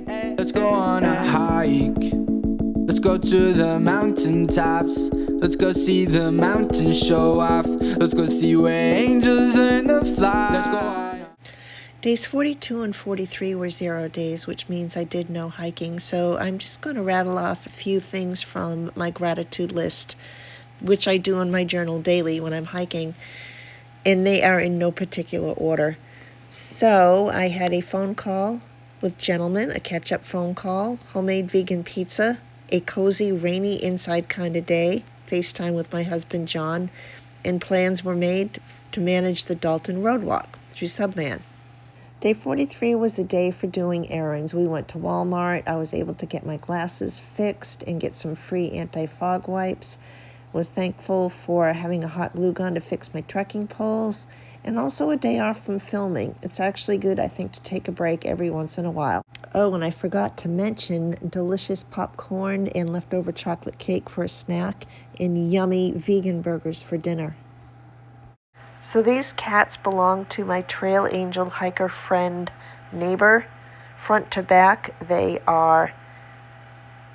Let's go on a hike. Let's go to the mountain tops. Let's go see the mountains show off. Let's go see where angels learn to fly. Let's go on. Days 42 and 43 were 0 days, which means I did no hiking. So I'm just going to rattle off a few things from my gratitude list, which I do in my journal daily when I'm hiking, and they are in no particular order. So I had a phone call with gentlemen, a catch-up phone call, homemade vegan pizza, a cozy, rainy inside kind of day, FaceTime with my husband John, and plans were made to manage the Dalton Road Walk through Subman. Day 43 was the day for doing errands. We went to Walmart. I was able to get my glasses fixed and get some free anti-fog wipes. Was thankful for having a hot glue gun to fix my trekking poles, and also a day off from filming. It's actually good, I think, to take a break every once in a while. Oh, and I forgot to mention delicious popcorn and leftover chocolate cake for a snack, and yummy vegan burgers for dinner. So these cats belong to my trail angel hiker friend neighbor. Front to back, they are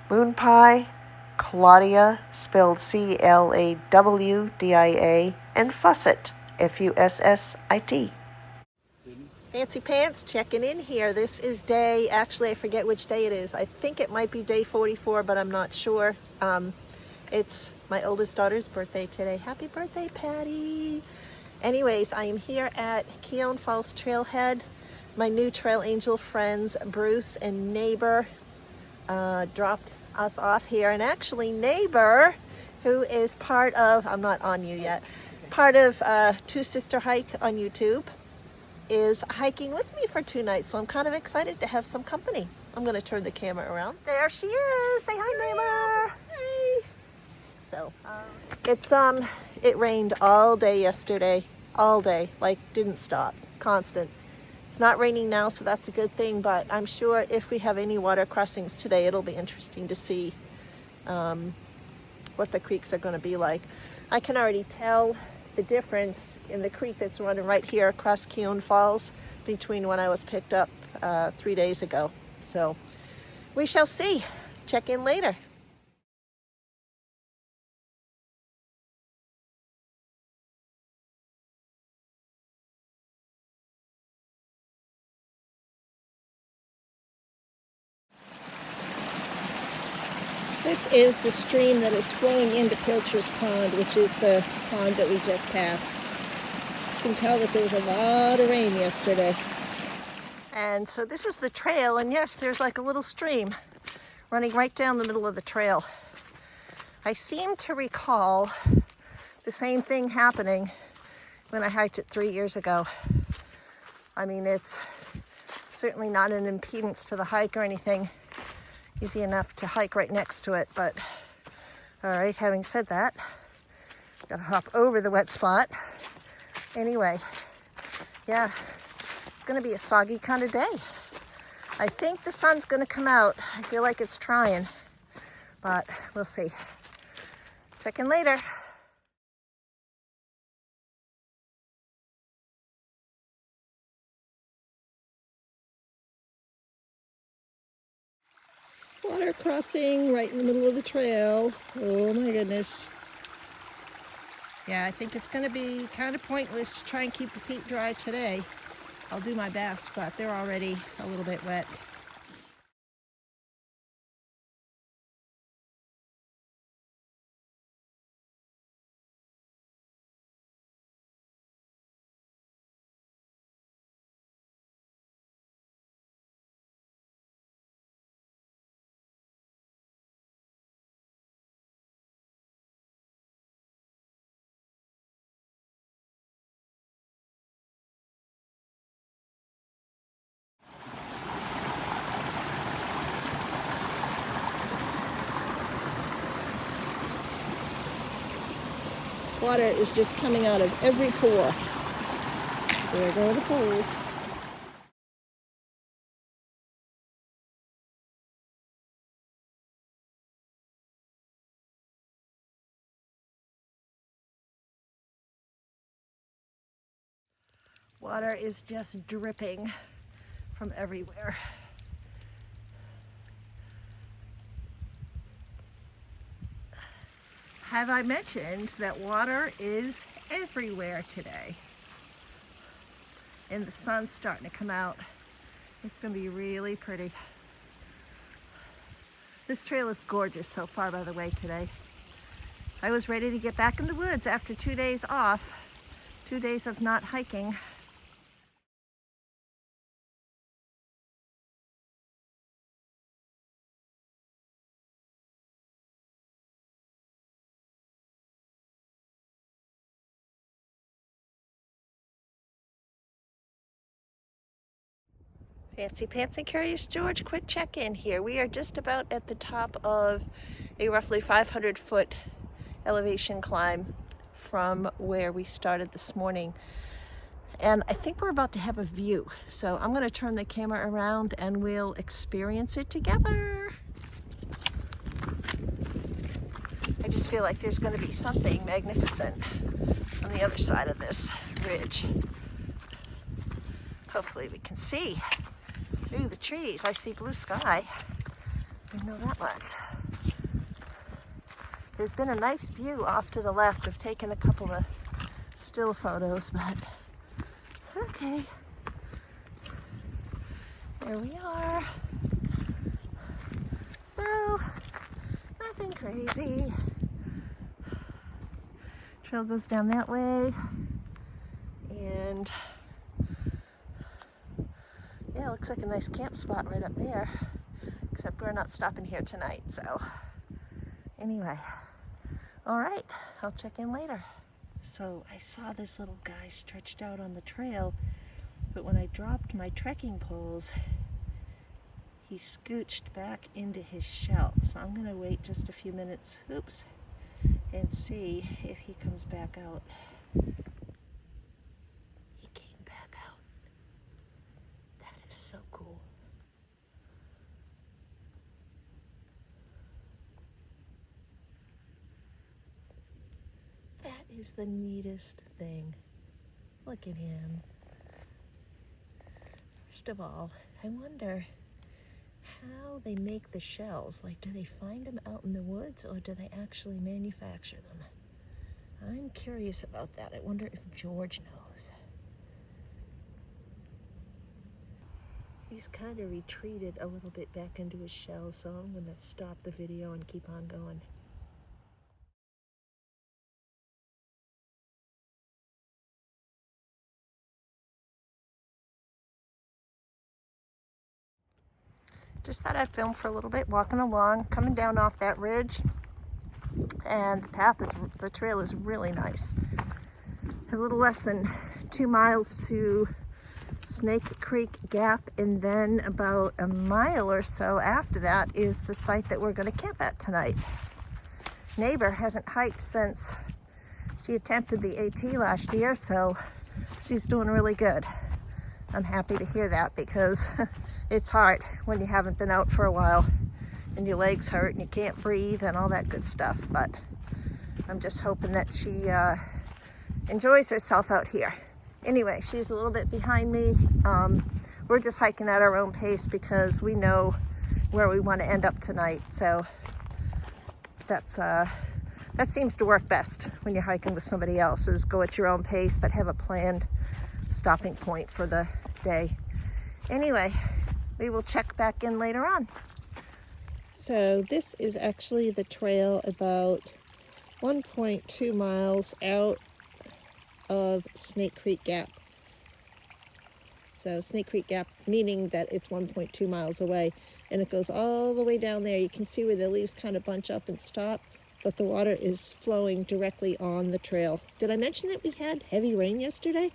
Moon Pie, Claudia, spelled Clawdia, and Fussit, Fussit. Fancy Pants checking in here. This is actually I forget which day it is. I think it might be day 44, but I'm not sure. It's my oldest daughter's birthday today. Happy birthday, Patty. Anyways, I am here at Keown Falls trailhead. My new trail angel friends, Bruce and Neighbor, dropped us off here. And actually, Neighbor, who is part of, I'm not on you yet, part of Two Sister Hike on YouTube, is hiking with me for 2 nights. So I'm kind of excited to have some company. I'm going to turn the camera around. There she is. Say hi, Neighbor. Hey. So it rained all day yesterday, all day, like didn't stop, constant. It's not raining now, so that's a good thing, but I'm sure if we have any water crossings today, it'll be interesting to see what the creeks are going to be like. I can already tell the difference in the creek that's running right here across Keown Falls between when I was picked up 3 days ago. So we shall see. Check in later. This is the stream that is flowing into Pilcher's Pond, which is the pond that we just passed. You can tell that there was a lot of rain yesterday. And so this is the trail, and yes, there's like a little stream running right down the middle of the trail. I seem to recall the same thing happening when I hiked it 3 years ago. I mean, it's certainly not an impedance to the hike or anything. Easy enough to hike right next to it, but all right, having said that, gotta hop over the wet spot. Anyway, yeah, it's gonna be a soggy kind of day. I think the sun's gonna come out. I feel like it's trying, but we'll see. Check in later. Water crossing right in the middle of the trail. Oh my goodness. Yeah, I think it's going to be kind of pointless to try and keep the feet dry today. I'll do my best, but they're already a little bit wet. Water is just coming out of every pore. There go the pores. Water is just dripping from everywhere. Have I mentioned that water is everywhere today? And the sun's starting to come out. It's going to be really pretty. This trail is gorgeous so far, by the way, today. I was ready to get back in the woods after 2 days off, 2 days of not hiking. Fancy Psnts Curious George, quick check-in here. We are just about at the top of a roughly 500-foot elevation climb from where we started this morning. And I think we're about to have a view. So I'm gonna turn the camera around and we'll experience it together. I just feel like there's gonna be something magnificent on the other side of this ridge. Hopefully we can see through the trees. I see blue sky. I know that much. There's been a nice view off to the left. I've taken a couple of still photos, but okay. There we are. So, nothing crazy. Trail goes down that way. And yeah, looks like a nice camp spot right up there, except we're not stopping here tonight, so anyway. All right, I'll check in later. So I saw this little guy stretched out on the trail, but when I dropped my trekking poles, he scooched back into his shell. So I'm gonna wait just a few minutes, oops, and see if he comes back out. He came back out. That is so cool. That is the neatest thing. Look at him. First of all, I wonder how they make the shells. Like, do they find them out in the woods or do they actually manufacture them? I'm curious about that. I wonder if George knows. He's kind of retreated a little bit back into his shell, so I'm going to stop the video and keep on going. Just thought I'd film for a little bit, walking along, coming down off that ridge, and the trail is really nice. A little less than 2 miles to Snake Creek Gap, and then about a mile or so after that is the site that we're going to camp at tonight. Neighbor hasn't hiked since she attempted the AT last year, so she's doing really good. I'm happy to hear that because it's hard when you haven't been out for a while and your legs hurt and you can't breathe and all that good stuff, but I'm just hoping that she enjoys herself out here. Anyway, she's a little bit behind me. We're just hiking at our own pace because we know where we want to end up tonight. So that seems to work best when you're hiking with somebody else, is go at your own pace, but have a planned stopping point for the day. Anyway, we will check back in later on. So this is actually the trail about 1.2 miles out of Snake Creek Gap. So Snake Creek Gap, meaning that it's 1.2 miles away, and it goes all the way down there. You can see where the leaves kind of bunch up and stop, but the water is flowing directly on the trail. Did I mention that we had heavy rain yesterday?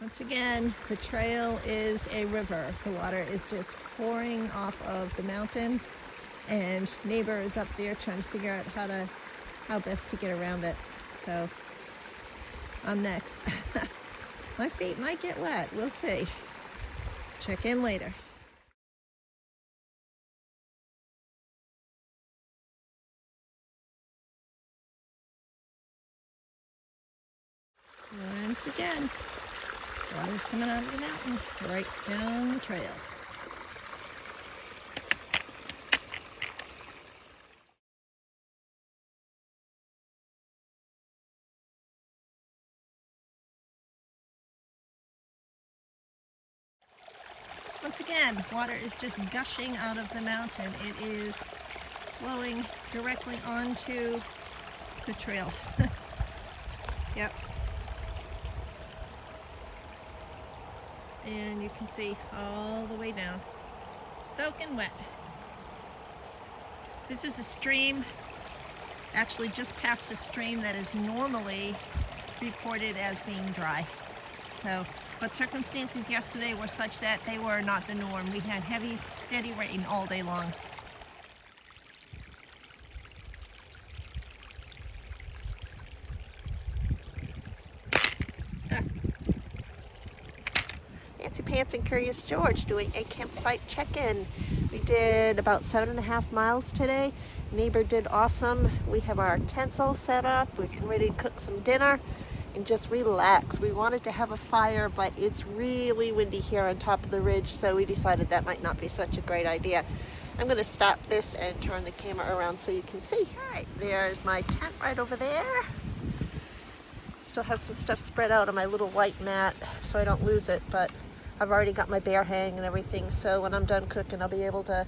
Once again, the trail is a river. The water is just pouring off of the mountain, and neighbor is up there trying to figure out how best to get around it. So I'm next. My feet might get wet. We'll see. Check in later. once again, water's coming out of the mountain right down the trail. Once again, water is just gushing out of the mountain. It is flowing directly onto the trail. Yep. And you can see all the way down, soaking wet. This is a stream, actually just past a stream that is normally reported as being dry. So, but circumstances yesterday were such that they were not the norm. We had heavy, steady rain all day long. Fancy Psnts Curious George doing a campsite check-in. We did about 7.5 miles today. Neighbor did awesome. We have our tents all set up. We're getting ready to cook some dinner and just relax. We wanted to have a fire, but it's really windy here on top of the ridge, so we decided that might not be such a great idea. I'm going to stop this and turn the camera around so you can see. All right, there's my tent right over there. Still have some stuff spread out on my little white mat so I don't lose it, but I've already got my bear hang and everything, so when I'm done cooking, I'll be able to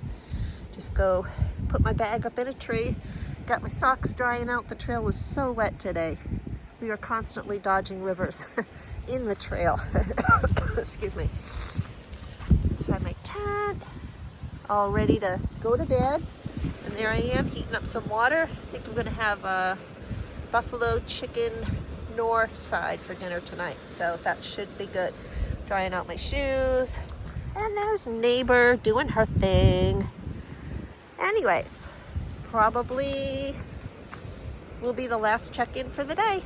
just go put my bag up in a tree. Got my socks drying out. The trail was so wet today. We are constantly dodging rivers in the trail. Excuse me. Inside my tent, all ready to go to bed. And there I am, heating up some water. I think I'm gonna have a buffalo chicken Knorr side for dinner tonight, so that should be good. Drying out my shoes. And there's neighbor doing her thing. Anyways, probably will be the last check-in for the day.